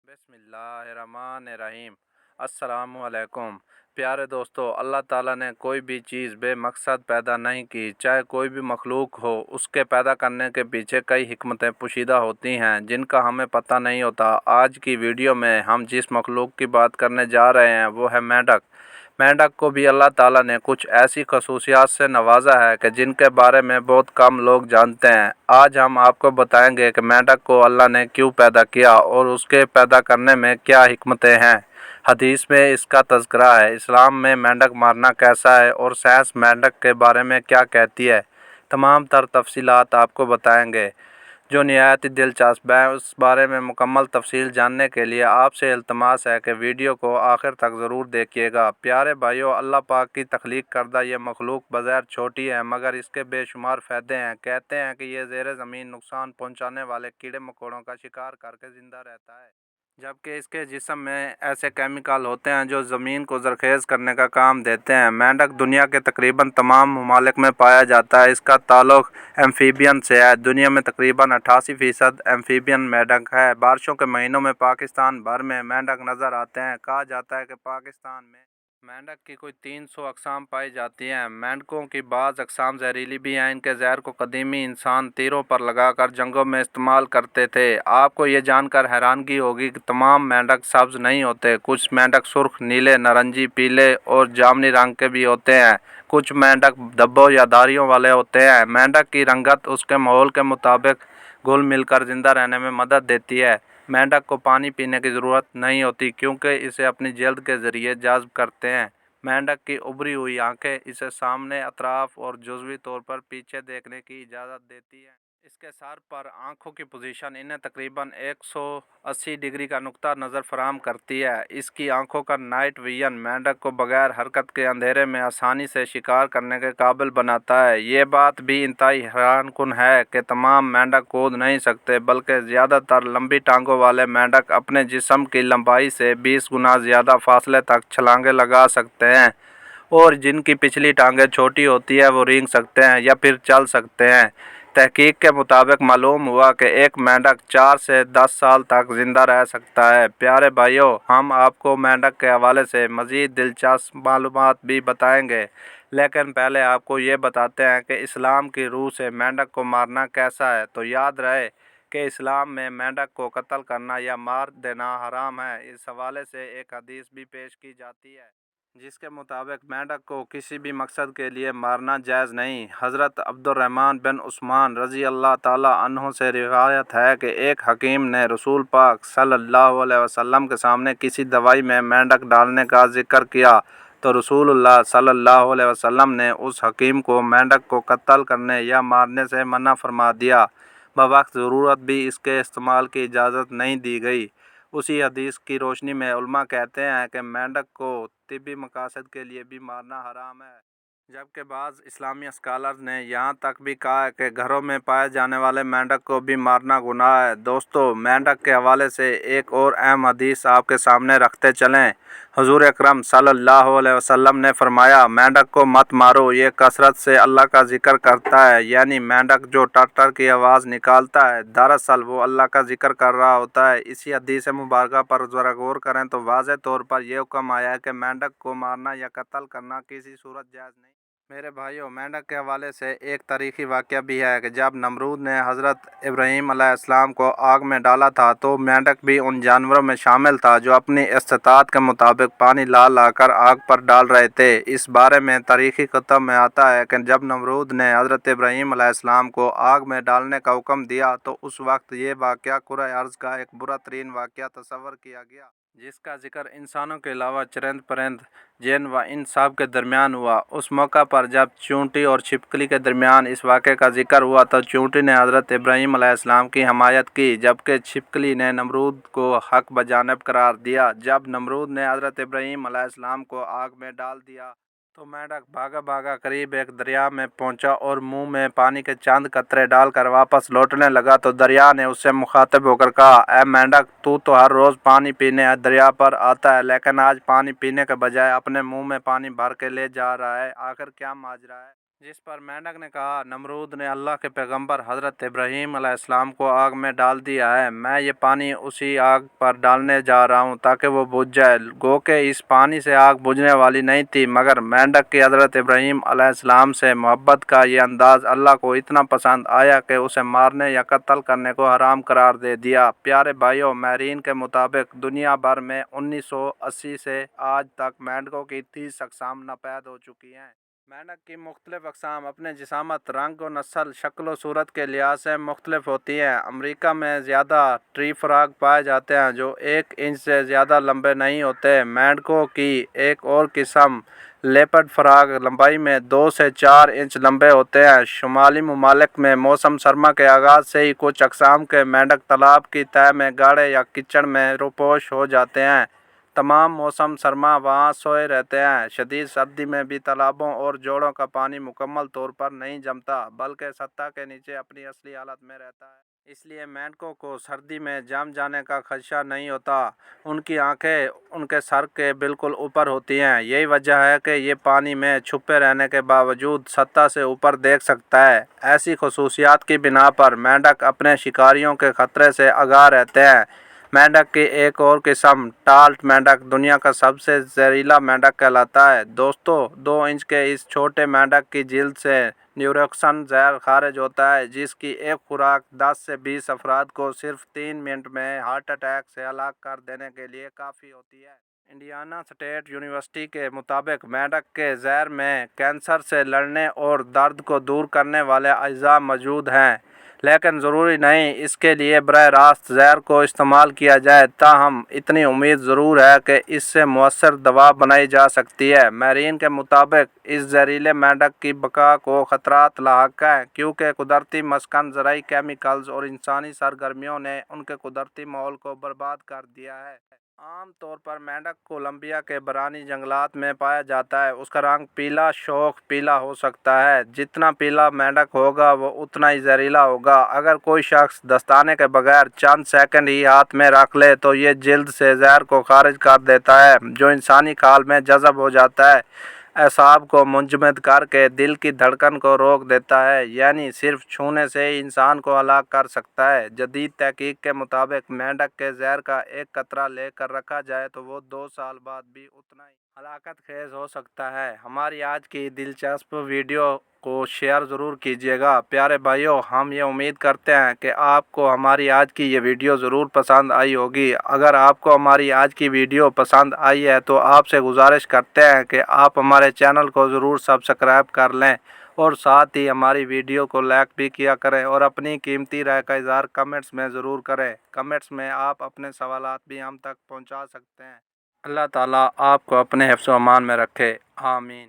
बिस्मिल्लाहिर्रहमानिर्रहीम। अस्सलामुअलैकुम। प्यारे दोस्तों, अल्लाह ताला ने कोई भी चीज़ बेमकसद पैदा नहीं की। चाहे कोई भी मखलूक हो, उसके पैदा करने के पीछे कई हिकमतें पोशीदा होती हैं जिनका हमें पता नहीं होता। आज की वीडियो में हम जिस मखलूक की बात करने जा रहे हैं वो है मेंढक। मेंढक को भी अल्लाह ताला ने कुछ ऐसी खसूसियात से नवाजा है कि जिनके बारे में बहुत कम लोग जानते हैं। आज हम आपको बताएंगे कि मेंढक को अल्लाह ने क्यों पैदा किया और उसके पैदा करने में क्या हिकमतें हैं। हदीस में इसका तज़किरा है, इस्लाम में मेंढक मारना कैसा है और साइंस मेंढक के बारे में क्या कहती है। तमाम तर तफसीलात आपको बताएंगे जो निहायत ही दिलचस्प है। उस बारे में मुकम्मल तफसील जानने के लिए आपसे इल्तमास है कि वीडियो को आखिर तक ज़रूर देखिएगा। प्यारे भाइयों, अल्लाह पाक की तख्लीक करदा ये मखलूक बज़ाहिर छोटी है मगर इसके बेशुमार फ़ायदे हैं। कहते हैं कि ये ज़ेर ज़मीन नुकसान पहुंचाने वाले कीड़े मकोड़ों का शिकार करके ज़िंदा रहता है, जबकि इसके जिस्म में ऐसे केमिकल होते हैं जो ज़मीन को ज़रख़ेज़ करने का काम देते हैं। मेंढक दुनिया के तकरीबन तमाम ममालिक में पाया जाता है। इसका ताल्लुक़ एम्फीबियन से है। दुनिया में तकरीबन 88% एम्फीबियन मेंढक है। बारिशों के महीनों में पाकिस्तान भर में मेंढक नज़र आते हैं। कहा जाता है कि पाकिस्तान में मेंढक की कोई 300 अक़साम पाई जाती हैं। मेंढकों की बाज़ अक़साम जहरीली भी हैं। इनके जहर को कदीमी इंसान तीरों पर लगाकर जंगों में इस्तेमाल करते थे। आपको ये जानकर हैरानगी होगी कि तमाम मेंढक सब्ज़ नहीं होते। कुछ मेंढक सुर्ख, नीले, नारंगी, पीले और जामुनी रंग के भी होते हैं। कुछ मेंढक धब्बों या धारियों वाले होते हैं। मेंढक की रंगत उसके माहौल के मुताबिक घुल मिलकर ज़िंदा रहने में मदद देती है। मेंढक को पानी पीने की ज़रूरत नहीं होती क्योंकि इसे अपनी जल्द के ज़रिए जज़्ब करते हैं। मेंढक की उभरी हुई आंखें इसे सामने, अतराफ और जुज़वी तौर पर पीछे देखने की इजाज़त देती हैं। इसके सर पर आंखों की पोजीशन इन्हें तकरीबन 180 डिग्री का नुक्ता नज़र फराहम करती है। इसकी आंखों का नाइट विजन मेंढक को बगैर हरकत के अंधेरे में आसानी से शिकार करने के काबिल बनाता है। ये बात भी इंतहाई हैरानकुन है कि तमाम मेंढक कूद नहीं सकते, बल्कि ज़्यादातर लंबी टांगों वाले मेंढक अपने जिस्म की लंबाई से 20 गुना ज़्यादा फासले तक छलांगे लगा सकते हैं, और जिनकी पिछली टांगें छोटी होती है वो रेंग सकते हैं या फिर चल सकते हैं। तहकीक के मुताबिक मालूम हुआ कि एक मेंढक 4 से 10 साल तक ज़िंदा रह सकता है। प्यारे भाइयों, हम आपको मेंढक के हवाले से मज़ीद दिलचस्प मालूमात भी बताएंगे, लेकिन पहले आपको ये बताते हैं कि इस्लाम की रूह से मेंढक को मारना कैसा है। तो याद रहे कि इस्लाम में मेंढक को कत्ल करना या मार देना हराम है। इस हवाले से एक हदीस भी पेश की जाती है जिसके मुताबिक मेंढक को किसी भी मकसद के लिए मारना जायज़ नहीं। हज़रत अब्दुर्रहमान बिन उस्मान रज़ी अल्लाह ताला अन्हु से रिवायत है कि एक हकीम ने रसूल पाक सल्लल्लाहु अलैहि वसल्लम के सामने किसी दवाई में मेंढक डालने का जिक्र किया तो रसूलुल्लाह सल्लल्लाहु अलैहि वसल्लम ने उस हकीम को मेंढक को कत्ल करने या मारने से मना फरमा दिया। बवक्त ज़रूरत भी इसके इस्तेमाल की इजाज़त नहीं दी गई। उसी हदीस की रोशनी में उलमा कहते हैं कि मेंढक को तिब्बी मकासद के लिए भी मारना हराम है, जबकि बाज़ इस्लामी स्कॉलर्स ने यहाँ तक भी कहा है कि घरों में पाए जाने वाले मेंढक को भी मारना गुनाह है। दोस्तों, मेंढक के हवाले से एक और अहम हदीस आपके सामने रखते चलें। हुज़ूर अकरम सल्लल्लाहु अलैहि वसल्लम ने फरमाया, मेंढक को मत मारो, ये कसरत से अल्लाह का जिक्र करता है। यानी मेंढक जो टर टर की आवाज़ निकालता है, दरअसल वो अल्लाह का जिक्र कर रहा होता है। इसी हदीस मुबारक पर ज़रा गौर करें तो वाज़ेह तौर पर यह हुक्म आया है कि मेंढक को मारना या कत्ल करना किसी सूरत जायज़ नहीं। मेरे भाइयों, मेंढक के हवाले से एक तारीख़ी वाक़या भी है कि जब नमरूद ने हज़रत इब्राहीम अलैहिस्सलाम को आग में डाला था तो मेंढक भी उन जानवरों में शामिल था जो अपनी इस्तिताअत के मुताबिक पानी ला कर आग पर डाल रहे थे। इस बारे में तारीख़ी किताब में आता है कि जब नमरूद ने हज़रत इब्राहीम अलैहिस्सलाम को आग में डालने का हुक्म दिया तो उस वक्त ये वाक़या कुर्रे अर्ज़ का एक बुरा तरीन वाक़या तस्वर किया गया, जिसका जिक्र इंसानों के अलावा चरिंद परिंद, जिन व इन सब के दरमियान हुआ। उस मौका पर जब चूंटी और छिपकली के दरमियान इस वाक़े का जिक्र हुआ तो चूंटी ने हज़रत इब्राहीम अलैहिस्सलाम की हमायत की, जबकि छिपकली ने नमरूद को हक बजानिब करार दिया। जब नमरूद ने हज़रत इब्राहीम अलैहिस्सलाम को आग में डाल दिया तो मेंढक भागा भागा करीब एक दरिया में पहुंचा और मुंह में पानी के चंद कतरे डालकर वापस लौटने लगा तो दरिया ने उससे मुखातिब होकर कहा, ऐ मेंढक, तू तो हर रोज़ पानी पीने दरिया पर आता है, लेकिन आज पानी पीने के बजाय अपने मुंह में पानी भर के ले जा रहा है। आखिर क्या माजरा है? जिस पर मेंढक ने कहा, नमरूद ने अल्लाह के पैगंबर हज़रत इब्राहीम अलैहिस्सलाम को आग में डाल दिया है, मैं ये पानी उसी आग पर डालने जा रहा हूँ ताकि वो बुझ जाए। गो के इस पानी से आग बुझने वाली नहीं थी, मगर मेंढक की हज़रत इब्राहीम अलैहिस्सलाम से मोहब्बत का ये अंदाज़ अल्लाह को इतना पसंद आया कि उसे मारने या कत्ल करने को हराम करार दे दिया। प्यारे भाइयों, माहिरीन के मुताबिक दुनिया भर में 1980 से आज तक मेंढकों की 30 अक़साम नापैद हो चुकी हैं। मेंढक की मुख्तलिफ अक़साम अपने जिसामत, रंग और नस्ल, शक्ल व सूरत के लिहाज से मुख्तलिफ होती हैं। अमरीका में ज़्यादा ट्री फ्रॉग पाए जाते हैं जो 1 इंच से ज़्यादा लंबे नहीं होते। मेंढकों की एक और किस्म लेपर्ड फ्रॉग लंबाई में 2 से 4 इंच लंबे होते हैं। शुमाली ममालिक में मौसम सरमा के आगाज़ से ही कुछ अक़साम के मेंढक तालाब की तह में गाढ़े या कीचड़ में रोपोश हो जाते हैं। तमाम मौसम सरमा वहाँ सोए रहते हैं। शदीद सर्दी में भी तालाबों और जोड़ों का पानी मुकम्मल तौर पर नहीं जमता, बल्कि सतह के नीचे अपनी असली हालत में रहता है। इसलिए मेंढकों को सर्दी में जम जाने का खदशा नहीं होता। उनकी आंखें उनके सर के बिल्कुल ऊपर होती हैं। यही वजह है कि ये पानी में छुपे रहने के बावजूद सतह से ऊपर देख सकता है। ऐसी खसूसियात की बिना पर मेंढक अपने शिकारियों के ख़तरे से आगाह रहते हैं। मेंढक की एक और किस्म टाल्ट मेंढक दुनिया का सबसे जहरीला मेंढक कहलाता है। दोस्तों, 2 इंच के इस छोटे मेंढक की जिल्द से न्यूरोक्सन जहर खारिज होता है, जिसकी एक खुराक 10 से 20 अफराद को सिर्फ 3 मिनट में हार्ट अटैक से हलाक कर देने के लिए काफ़ी होती है। इंडियाना स्टेट यूनिवर्सिटी के मुताबिक मेंढक के जहर में कैंसर से लड़ने और दर्द को दूर करने वाले अज्जा मौजूद हैं, लेकिन ज़रूरी नहीं इसके लिए बरह रास्त जहर को इस्तेमाल किया जाए। ताहम इतनी उम्मीद ज़रूर है कि इससे मुअस्सर दवा बनाई जा सकती है। माहिरीन के मुताबिक इस जहरीले मेंढक की बका को ख़तरात लाहक हैं, क्योंकि कुदरती मस्कन, ज़राई केमिकल्स और इंसानी सरगर्मियों ने उनके कुदरती माहौल को बर्बाद कर दिया है। आम तौर पर मेंढक कोलंबिया के बरानी जंगलात में पाया जाता है। उसका रंग पीला शोख पीला हो सकता है। जितना पीला मेंढक होगा वो उतना ही जहरीला होगा। अगर कोई शख्स दस्ताने के बगैर चंद सेकंड ही हाथ में रख ले तो ये जिल्द से जहर को खारिज कर देता है, जो इंसानी खाल में जज़ब हो जाता है, एसाब को मुंजमद करके दिल की धड़कन को रोक देता है, यानी सिर्फ छूने से ही इंसान को हलाक कर सकता है। जदीद तहकीक के मुताबिक मेंढक के जहर का एक कतरा लेकर रखा जाए तो वो 2 साल बाद भी उतना ही हलाकत खेज हो सकता है। हमारी आज की दिलचस्प वीडियो को शेयर ज़रूर कीजिएगा। प्यारे भाइयों, हम ये उम्मीद करते हैं कि आपको हमारी आज की ये वीडियो ज़रूर पसंद आई होगी। अगर आपको हमारी आज की वीडियो पसंद आई है तो आपसे गुजारिश करते हैं कि आप हमारे चैनल को ज़रूर सब्सक्राइब कर लें और साथ ही हमारी वीडियो को लाइक भी किया करें और अपनी कीमती राय का इज़हार कमेंट्स में ज़रूर करें। कमेंट्स में आप अपने सवालात भी हम तक पहुँचा सकते हैं। अल्लाह ताला आपको अपने हिफ्ज़ व अमान में रखे। आमीन।